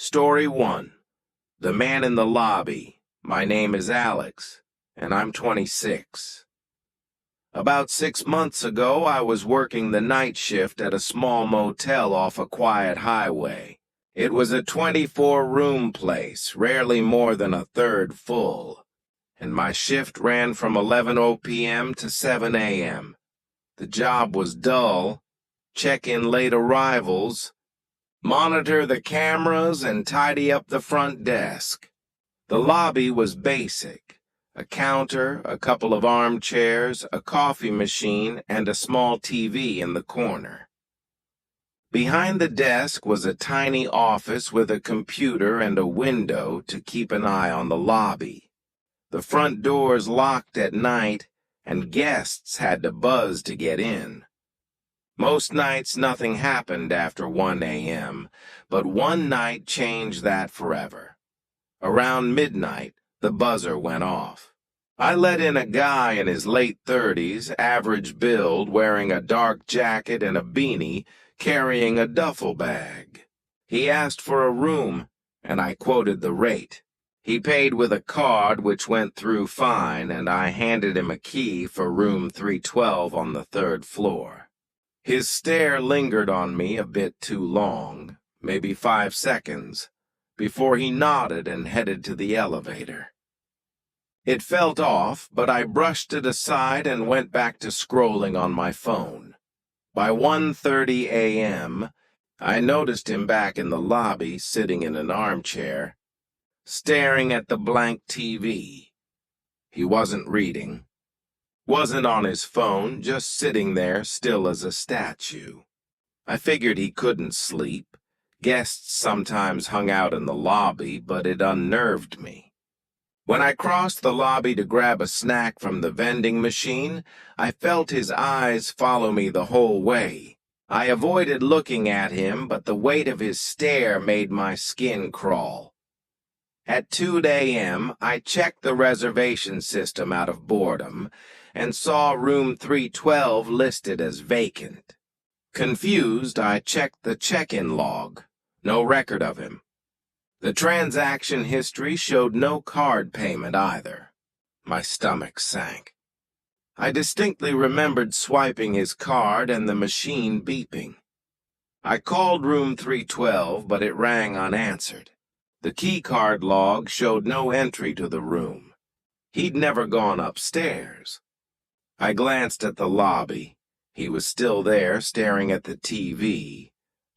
Story 1. The Man in the Lobby. My name is Alex, and I'm 26. About 6 months ago, I was working the night shift at a small motel off a quiet highway. It was a 24-room place, rarely more than a third full, and my shift ran from 11 p.m. to 7 a.m. The job was dull: check in late arrivals, monitor the cameras, and tidy up the front desk. The lobby was basic: a counter, a couple of armchairs, a coffee machine, and a small TV in the corner. Behind the desk was a tiny office with a computer and a window to keep an eye on the lobby. The front doors locked at night, and guests had to buzz to get in. Most nights nothing happened after 1 a.m., but one night changed that forever. Around midnight, the buzzer went off. I let in a guy in his late 30s, average build, wearing a dark jacket and a beanie, carrying a duffel bag. He asked for a room, and I quoted the rate. He paid with a card, which went through fine, and I handed him a key for room 312 on the 3rd floor. His stare lingered on me a bit too long, maybe 5 seconds, before he nodded and headed to the elevator. It felt off, but I brushed it aside and went back to scrolling on my phone. By 1:30 a.m., I noticed him back in the lobby, sitting in an armchair, staring at the blank TV. He wasn't reading, wasn't on his phone, just sitting there still as a statue. I figured he couldn't sleep. Guests sometimes hung out in the lobby, but it unnerved me. When I crossed the lobby to grab a snack from the vending machine, I felt his eyes follow me the whole way. I avoided looking at him, but the weight of his stare made my skin crawl. At 2 a.m., I checked the reservation system out of boredom and saw room 312 listed as vacant. Confused, I checked the check-in log. No record of him. The transaction history showed no card payment either. My stomach sank. I distinctly remembered swiping his card and the machine beeping. I called room 312, but it rang unanswered. The key card log showed no entry to the room. He'd never gone upstairs. I glanced at the lobby. He was still there, staring at the TV.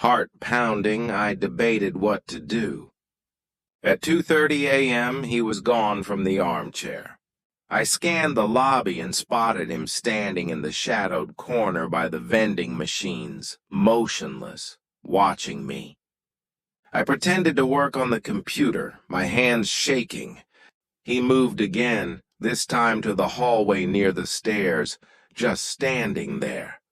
Heart pounding, I debated what to do. At 2:30 a.m., he was gone from the armchair. I scanned the lobby and spotted him standing in the shadowed corner by the vending machines, motionless, watching me. I pretended to work on the computer, my hands shaking. He moved again, this time to the hallway near the stairs, just standing there.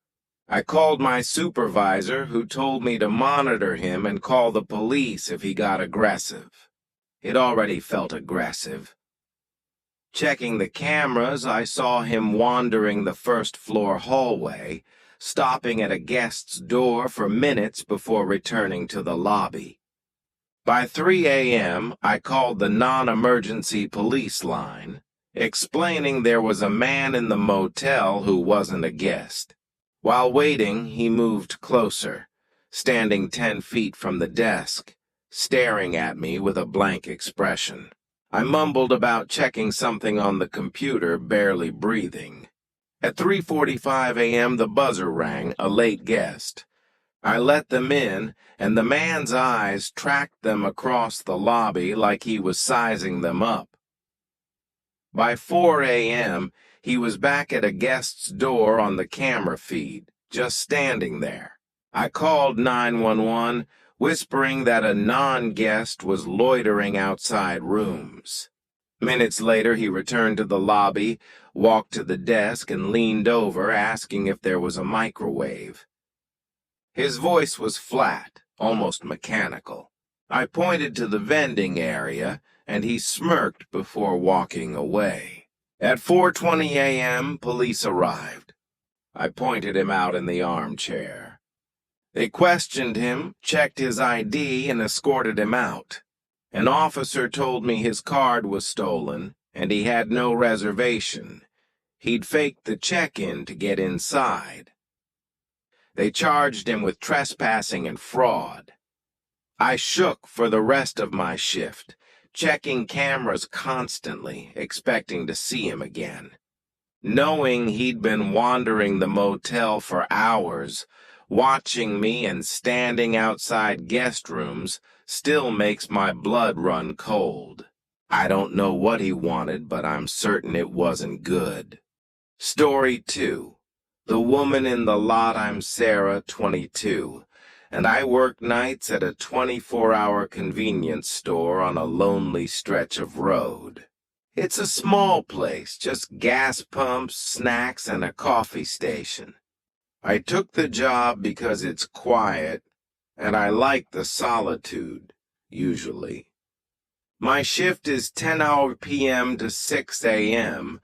I called my supervisor, who told me to monitor him and call the police if he got aggressive. It already felt aggressive. Checking the cameras, I saw him wandering the first-floor hallway, stopping at a guest's door for minutes before returning to the lobby. By 3 a.m., I called the non-emergency police line, explaining there was a man in the motel who wasn't a guest. While waiting, he moved closer, standing 10 feet from the desk, staring at me with a blank expression. I mumbled about checking something on the computer, barely breathing. At 3:45 a.m., the buzzer rang, a late guest. I let them in, and the man's eyes tracked them across the lobby like he was sizing them up. By 4 a.m., he was back at a guest's door on the camera feed, just standing there. I called 911, whispering that a non-guest was loitering outside rooms. Minutes later, he returned to the lobby, walked to the desk, and leaned over, asking if there was a microwave. His voice was flat, almost mechanical. I pointed to the vending area, and he smirked before walking away. At 4:20 a.m., police arrived. I pointed him out in the armchair. They questioned him, checked his ID, and escorted him out. An officer told me his card was stolen, and he had no reservation. He'd faked the check-in to get inside. They charged him with trespassing and fraud. I shook for the rest of my shift, checking cameras constantly, expecting to see him again. Knowing he'd been wandering the motel for hours, watching me and standing outside guest rooms still makes my blood run cold. I don't know what he wanted, but I'm certain it wasn't good. Story 2. The woman in the lot. I'm Sarah, 22, and I work nights at a 24-hour convenience store on a lonely stretch of road. It's a small place, just gas pumps, snacks, and a coffee station. I took the job because it's quiet, and I like the solitude, usually. My shift is 10 p.m. to 6 a.m.,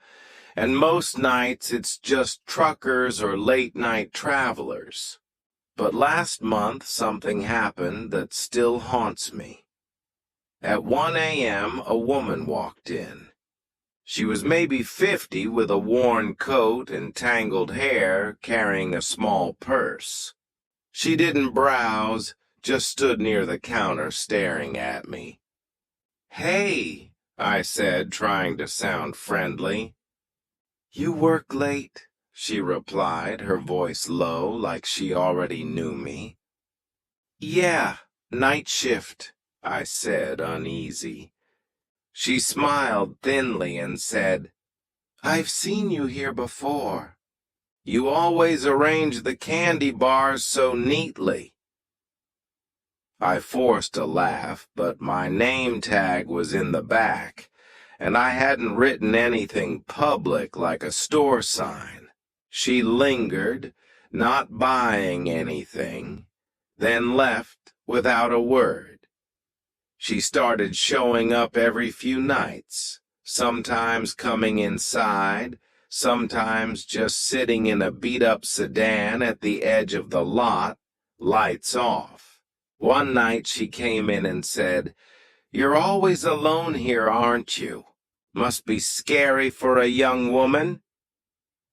and most nights it's just truckers or late-night travelers. But last month something happened that still haunts me. At 1 a.m., a woman walked in. She was maybe 50 with a worn coat and tangled hair, carrying a small purse. She didn't browse, just stood near the counter staring at me. "Hey," I said, trying to sound friendly. "You work late?" she replied, her voice low, like she already knew me. "Yeah, night shift," I said, uneasy. She smiled thinly and said, "I've seen you here before. You always arrange the candy bars so neatly." I forced a laugh, but my name tag was in the back, and I hadn't written anything public like a store sign. She lingered, not buying anything, then left without a word. She started showing up every few nights, sometimes coming inside, sometimes just sitting in a beat-up sedan at the edge of the lot, lights off. One night she came in and said, "You're always alone here, aren't you? Must be scary for a young woman."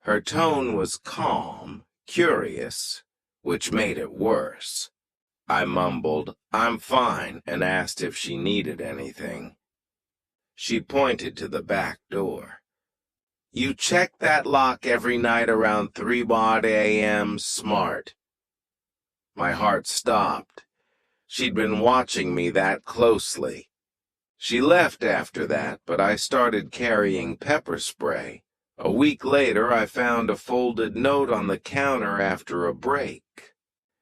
Her tone was calm, curious, which made it worse. I mumbled, "I'm fine," and asked if she needed anything. She pointed to the back door. "You check that lock every night around 3 a.m. Smart." My heart stopped. She'd been watching me that closely. She left after that, but I started carrying pepper spray. A week later, I found a folded note on the counter after a break.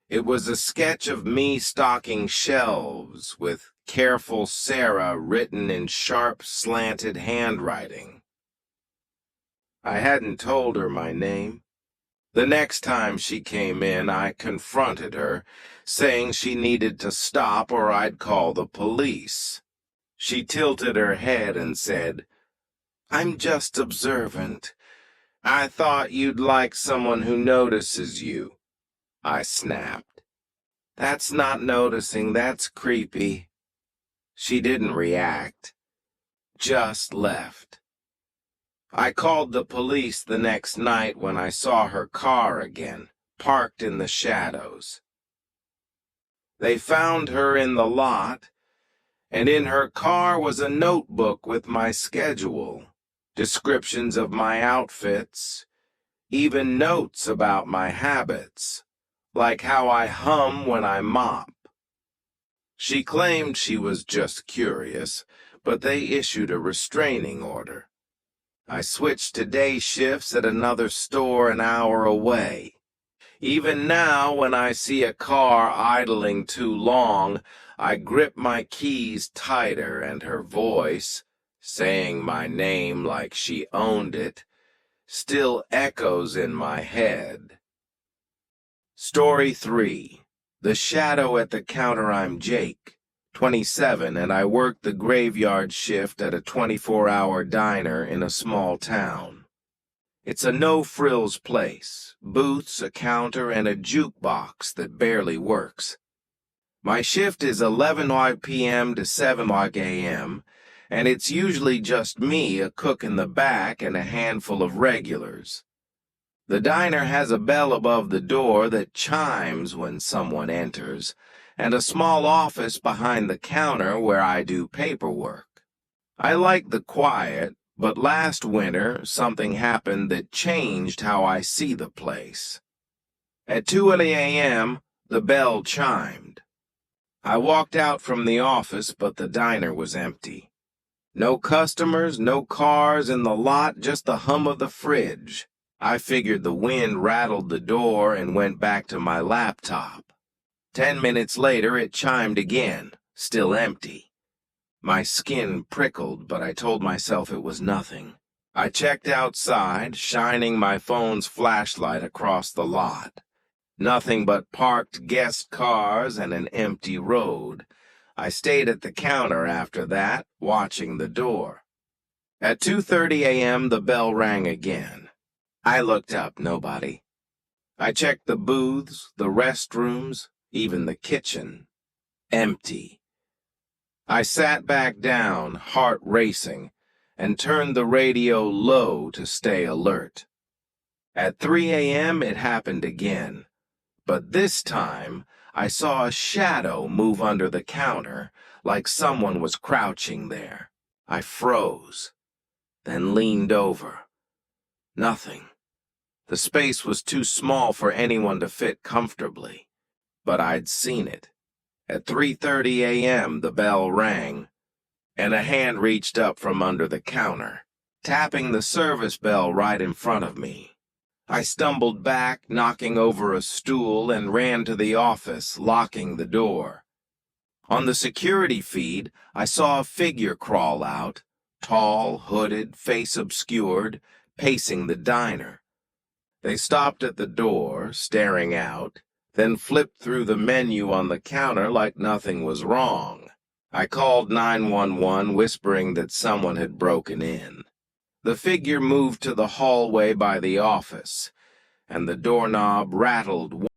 It was a sketch of me stocking shelves with "Careful Sarah" written in sharp, slanted handwriting. I hadn't told her my name. The next time she came in, I confronted her, saying she needed to stop or I'd call the police. She tilted her head and said, "I'm just observant. I thought you'd like someone who notices you." I snapped. "That's not noticing, that's creepy." She didn't react, just left. I called the police the next night when I saw her car again, parked in the shadows. They found her in the lot, and in her car was a notebook with my schedule, descriptions of my outfits, even notes about my habits, like how I hum when I mop. She claimed she was just curious, but they issued a restraining order. I switched to day shifts at another store an hour away. Even now, when I see a car idling too long, I grip my keys tighter, and her voice, saying my name like she owned it, still echoes in my head. Story 3. The Shadow at the Counter. I'm Jake, 27, and I work the graveyard shift at a 24-hour diner in a small town. It's a no-frills place, booths, a counter, and a jukebox that barely works. My shift is 11 p.m. to 7 a.m., and it's usually just me, a cook in the back, and a handful of regulars. The diner has a bell above the door that chimes when someone enters, and a small office behind the counter where I do paperwork. I like the quiet, but last winter something happened that changed how I see the place. At 2 a.m., the bell chimed. I walked out from the office, but the diner was empty. No customers, no cars in the lot, just the hum of the fridge. I figured the wind rattled the door and went back to my laptop. 10 minutes later, it chimed again, still empty. My skin prickled, but I told myself it was nothing. I checked outside, shining my phone's flashlight across the lot. Nothing but parked guest cars and an empty road. I stayed at the counter after that, watching the door. At 2:30 a.m., the bell rang again. I looked up, nobody. I checked the booths, the restrooms, even the kitchen. Empty. I sat back down, heart racing, and turned the radio low to stay alert. At 3 a.m., it happened again, but this time I saw a shadow move under the counter, like someone was crouching there. I froze, then leaned over. Nothing. The space was too small for anyone to fit comfortably, but I'd seen it. At 3:30 a.m., the bell rang, and a hand reached up from under the counter, tapping the service bell right in front of me. I stumbled back, knocking over a stool, and ran to the office, locking the door. On the security feed, I saw a figure crawl out, tall, hooded, face obscured, pacing the diner. They stopped at the door, staring out, then flipped through the menu on the counter like nothing was wrong. I called 911, whispering that someone had broken in. The figure moved to the hallway by the office, and the doorknob rattled